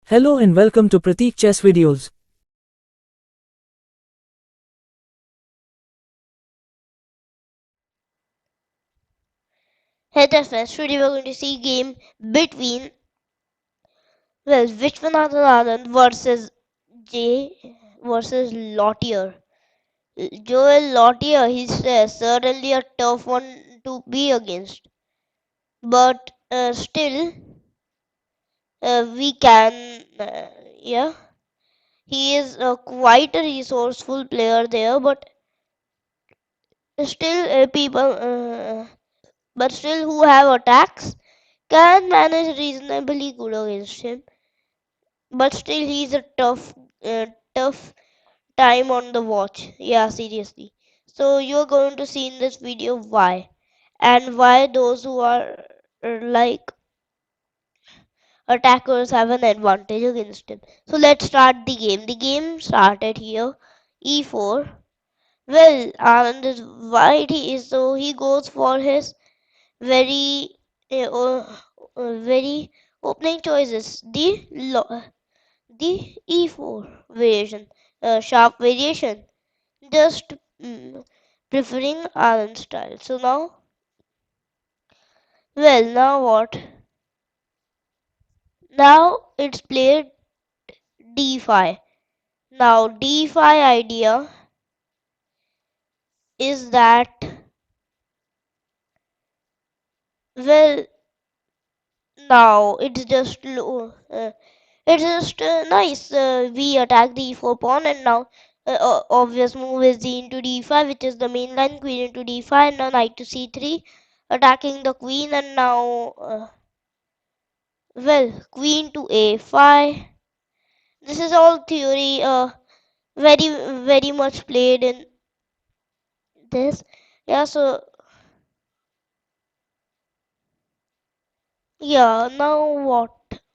Hello and welcome to Pratik Chess Videos. Hey there friends, today we're going to see game between, Vishwanathan Anand J versus Lautier. Joel Lautier, he's certainly a tough one to be against. But still, we can, yeah, he is quite a resourceful player there, still but still who have attacks can manage reasonably good against him. But still, he's a tough time on the watch. Yeah, seriously. So you're going to see in this video why, and why those who are like attackers have an advantage against him. So let's start the game. The game started here. E4. Well, Anand is white. He goes for his very very opening choices. The E4 variation, sharp variation, just preferring Anand style. So now what? Now it's played D5. Now D5 idea is that, well, now it's just nice. We attack the E4 pawn, and now obvious move is the into D5, which is the main line. Queen into D5, and now knight to C3, attacking the queen, and now queen to A5. This is all theory. Very very much played in this. Yeah. So yeah. Now what?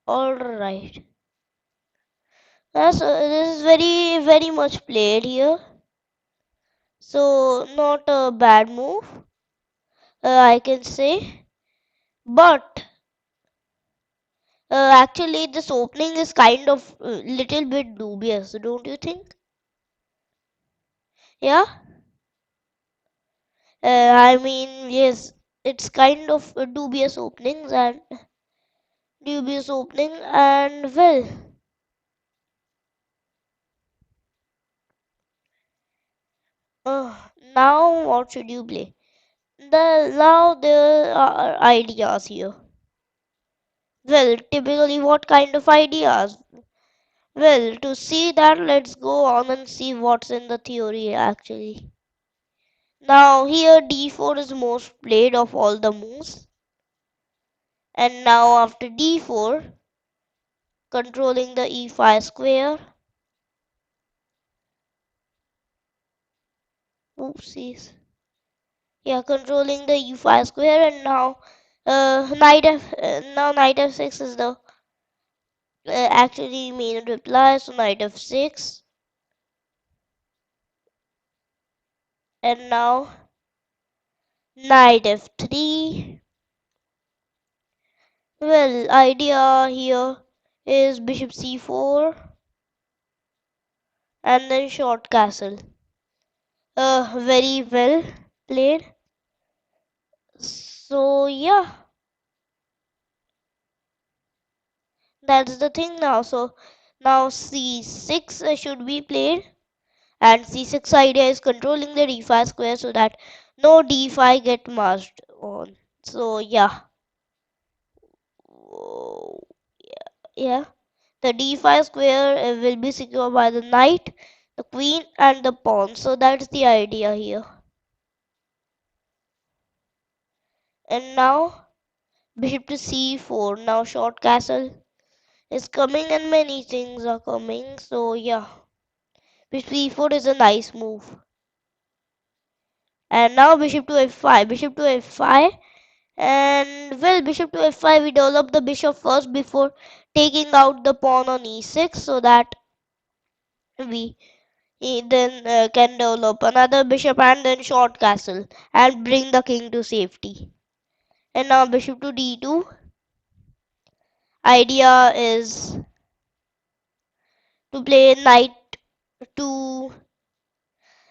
All right. This is very very much played here. So not a bad move, I can say. But actually, this opening is kind of little bit dubious, don't you think? Yeah. I mean, yes, it's kind of a dubious opening, and now what should you play? Now there are ideas here. Well, typically, what kind of ideas? Well, to see that, let's go on and see what's in the theory actually. Now here d4 is most played of all the moves, and now after d4, controlling the e5 square. Oopsies. Yeah, controlling the e5 square, and now knight f6 is the actually main reply. So knight f6, and now knight f3. Well, idea here is bishop c4 and then short castle. Very well played. So yeah, that's the thing now. So now c6 should be played, and c6 idea is controlling the d5 square so that no d5 get marched on. So yeah, oh, yeah, the d5 square will be secured by the knight, the queen, and the pawn. So that's the idea here. And now bishop to c4. Now short castle is coming, and many things are coming. So yeah, bishop e4 is a nice move. And now bishop to f5. Bishop to f5. And bishop to f5, we develop the bishop first before taking out the pawn on e6, so that we then can develop another bishop and then short castle and bring the king to safety. And now bishop to d2. Idea is to play knight to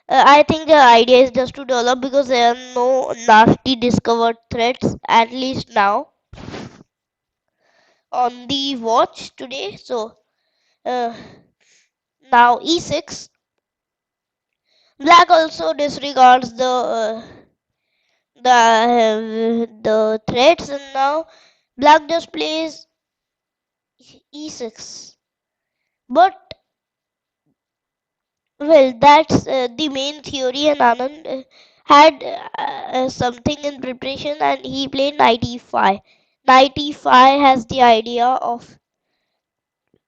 I think the idea is just to develop because there are no nasty discovered threats, at least now, on the watch today. So uh, now e6. Black also disregards the threats, and now black just plays e6. But well, that's the main theory, and Anand had something in preparation, and he played knight e5. Knight e5 has the idea of,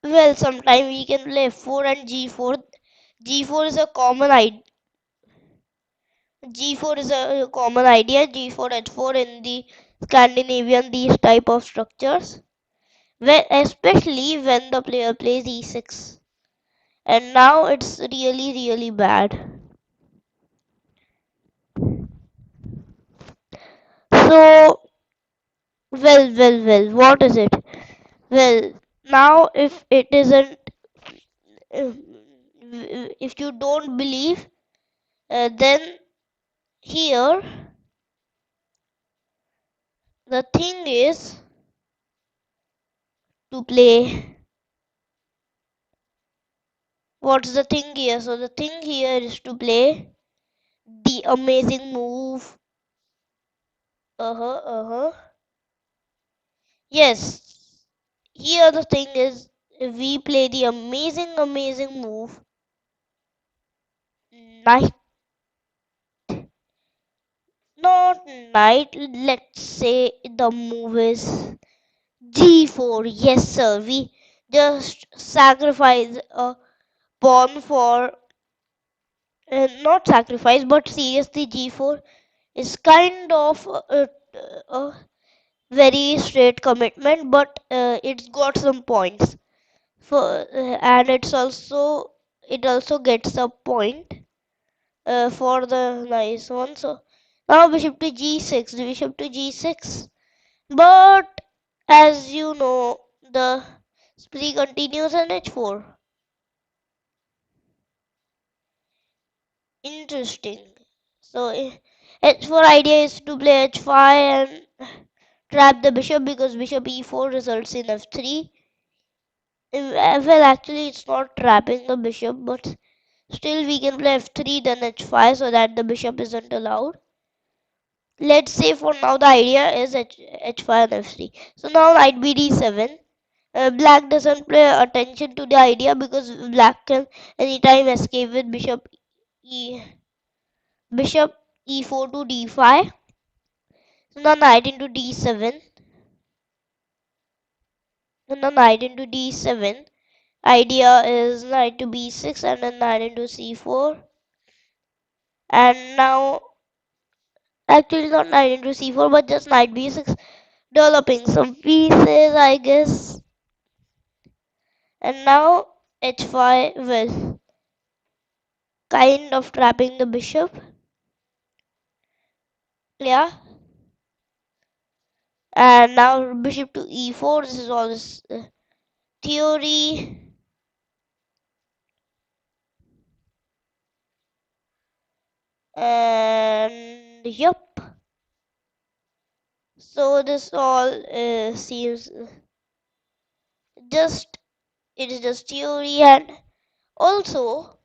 well, sometime we can play f4 and g4. G4 is a common idea. G4 is a common idea. G4, H4 in the Scandinavian, these type of structures. Especially when the player plays e6. And now it's really, really bad. So, well, what is it? Well, now if you don't believe, then here the thing is to play. What's the thing here? So the thing here is to play the amazing move. Yes. Here the thing is, we play the amazing move. Knight, not knight. Let's say the move is g4. Yes, sir. We just sacrifice a pawn for, not sacrifice, but seriously, g4 is kind of a very straight commitment, but it's got some points for, and it also gets a point for the nice one. So now bishop to g6, bishop to g6. But as you know, the spree continues on h4. Interesting. So h4 idea is to play h5 and trap the bishop because bishop e4 results in f3. Well, actually, it's not trapping the bishop, but still we can play f3 then h5 so that the bishop isn't allowed. Let's say for now the idea is h5 and f3. So now knight b d7. Black doesn't pay attention to the idea because black can anytime escape with e bishop e4 to d5. So now knight into d7. So now knight into d7. Idea is knight to b6 and then knight into c4. And now actually not knight into c4 but just knight b6, developing some pieces I guess. And now h5, well, kind of trapping the bishop. Yeah. And now bishop to e4. This is all this theory. And yup. So this all seems just, it is just theory. And also,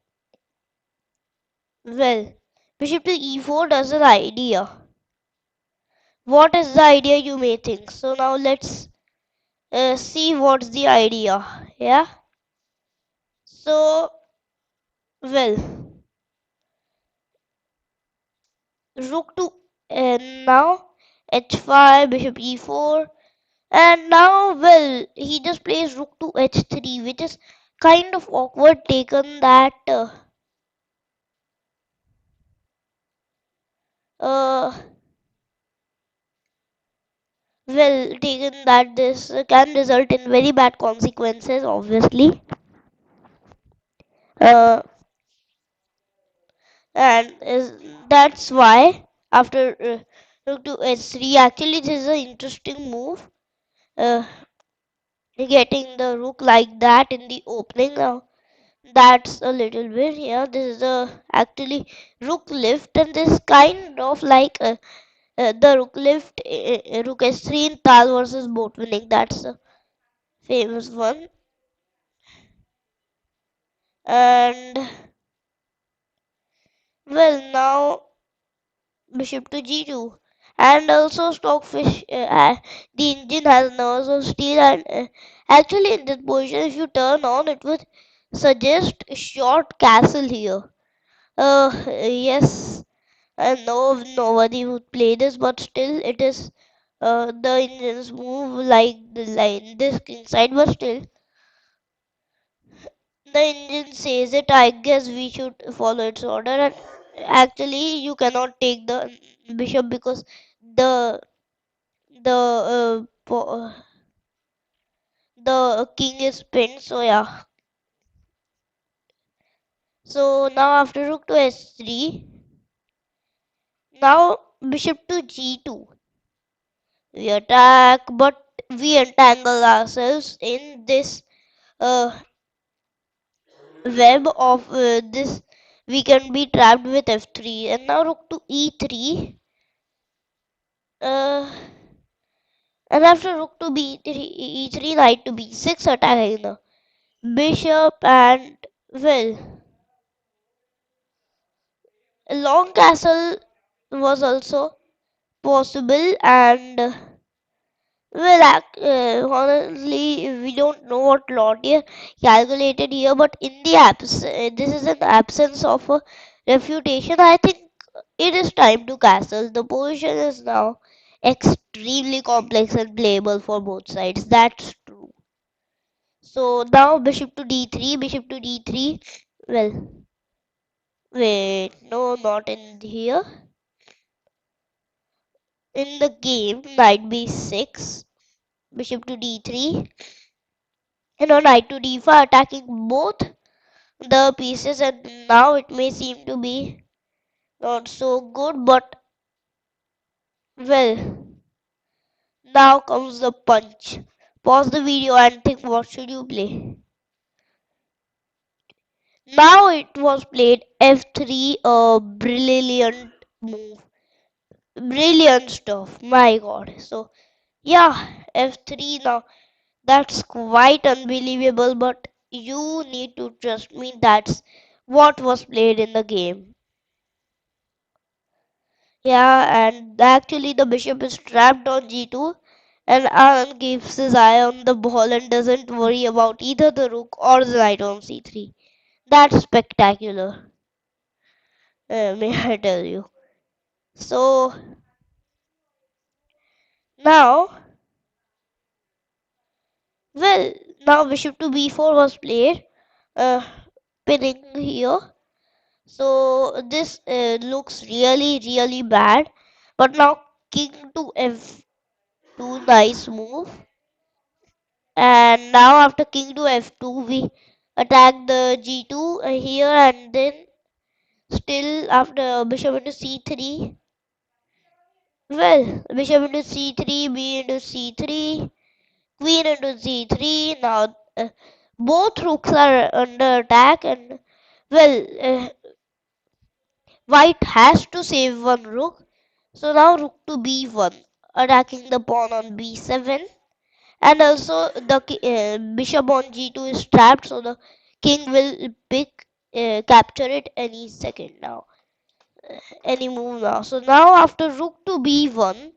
well, bishop to e4 does an idea. What is the idea, you may think? So now let's see what's the idea. Yeah. So, well, rook to, and now h5, bishop e4, and now, well, he just plays rook to h3, which is kind of awkward, taken that uh taken that this can result in very bad consequences, obviously. uh and that's why after rook to h3, actually this is an interesting move, uh getting the rook like that in the opening. Now That's a little bit. Yeah, this is a actually rook lift, and this kind of like the rook lift, rook s3 in Tal versus boat winning. That's a famous one. And well, now bishop to g2, and also stockfish. The engine has nerves of steel, and actually in this position, if you turn on, it would suggest short castle here. Yes, I know nobody would play this, but still it is the engines move like the line this king side, but still the engine says it. I guess we should follow its order, and actually you cannot take the bishop because the the king is pinned. So yeah. So now after rook to s3, now bishop to g2. We attack, but we entangle ourselves in this uh, web of this. We can be trapped with f3, and now rook to e3. Uh, and after rook to b3, e3, knight to b6, attacking the bishop, and well, a long castle was also possible, and well, honestly, we don't know what Lautier calculated here, but in the this is an absence of a refutation. I think it is time to castle. The position is now extremely complex and playable for both sides. That's true. So now bishop to d3, bishop to d3. Well, wait, no, not in here. In the game, knight b6, bishop to d3, and on knight to d5, attacking both the pieces, and now it may seem to be not so good, but well, now comes the punch. Pause the video and think, what should you play? Now it was played f3, a brilliant move, brilliant stuff, my god. So yeah, f3. Now that's quite unbelievable, but you need to trust me, that's what was played in the game. Yeah, and actually the bishop is trapped on g2, and Anand keeps his eye on the ball and doesn't worry about either the rook or the knight on c3. That's spectacular, may I tell you. So now, well, now bishop to b4 was played, uh, pinning here. So this looks really bad. But now king to f2, nice move. And now after king to f2, we attack the g2 here, and then still after bishop into c3. Well, bishop into c3, b into c3, queen into c3. Now both rooks are under attack, and well, white has to save one rook. So now rook to b1, attacking the pawn on b7, and also the bishop on g2 is trapped, so the king will capture it any second now, any move now. So now after rook to b1,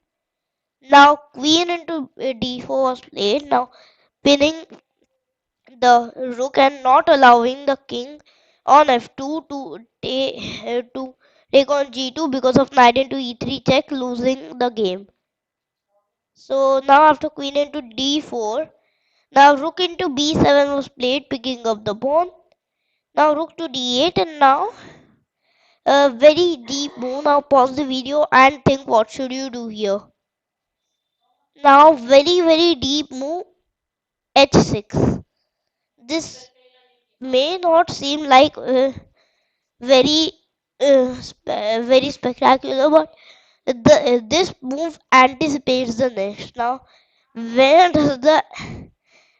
now queen into d4 was played. Now pinning the rook and not allowing the king on f2 to take on g2 because of knight into e3 check, losing the game. So now after queen into d4, now rook into b7 was played, picking up the pawn. Now rook to d8, and now a very deep move. Now pause the video and think, what should you do here? Now very deep move, h6. This may not seem like very very spectacular, but this move anticipates the next. Now, where does the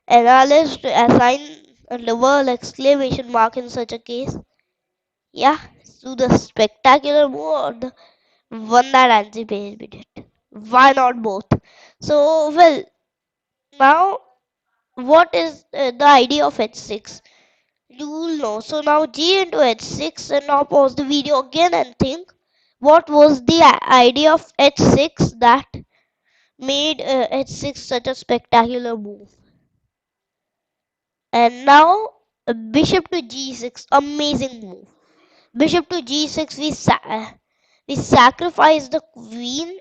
analyst assign and the world exclamation mark in such a case. Yeah, so the spectacular move, the one that anticipated. Why not both? So, well, now what is the idea of h6? You will know. So now g into h6, and now pause the video again and think what was the idea of h6 that made h6 such a spectacular move. And now bishop to g6, amazing move. Bishop to g6, we sacrifice the queen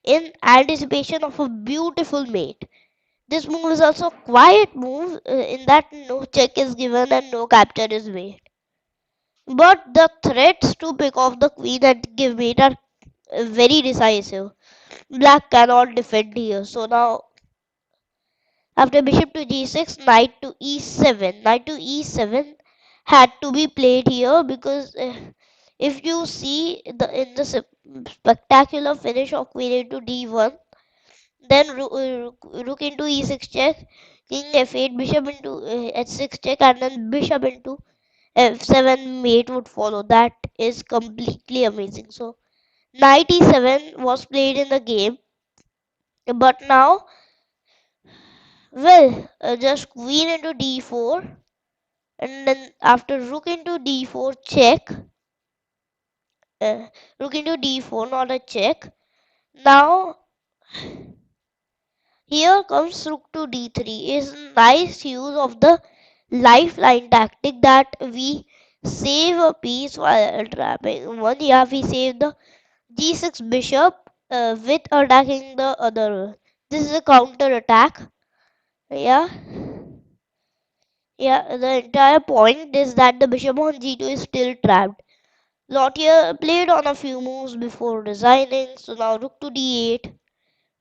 in anticipation of a beautiful mate. This move is also a quiet move in that no check is given and no capture is made. But the threats to pick off the queen and give mate are very decisive. Black cannot defend here. So now after bishop to g6, knight to e7. Knight to e7 had to be played here because if you see in the spectacular finish of queen into d1, then rook into e6 check, king f8, bishop into h6 check, and then bishop into f7 mate would follow. That is completely amazing. So knight e7 was played in the game, but now, well, just queen into d4, and then after rook into d4 check, uh, rook into d4, not a check. Now here comes rook to d3 is nice use of the lifeline tactic that we save a piece while trapping one. Yeah, we save the g6 bishop with attacking the other. This is a counter attack. Yeah, yeah. The entire point is that the bishop on g2 is still trapped. Lautier played on a few moves before resigning. So now rook to d8,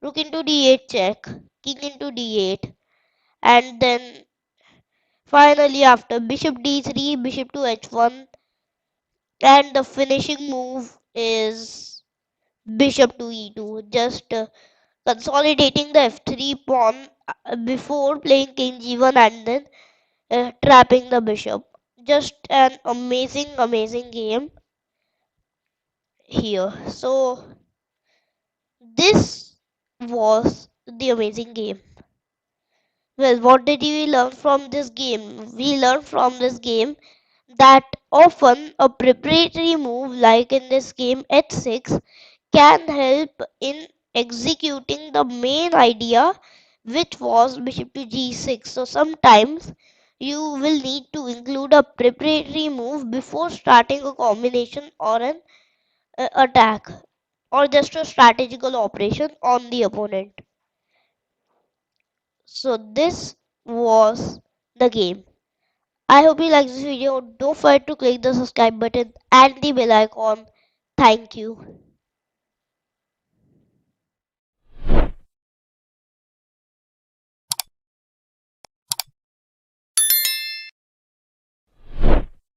rook into d8 check, king into d8, and then finally after bishop d3, bishop to h1, and the finishing move is bishop to e2, just consolidating the f3 pawn before playing king g1 and then trapping the bishop. Just an amazing game here. So this was the amazing game. Well, what did we learn from this game? We learned from this game that often a preparatory move like in this game h6 can help in executing the main idea, which was bishop to g6. So sometimes you will need to include a preparatory move before starting a combination or an attack, or just a strategical operation on the opponent. So this was the game. I hope you like this video. Don't forget to click the subscribe button and the bell icon. Thank you.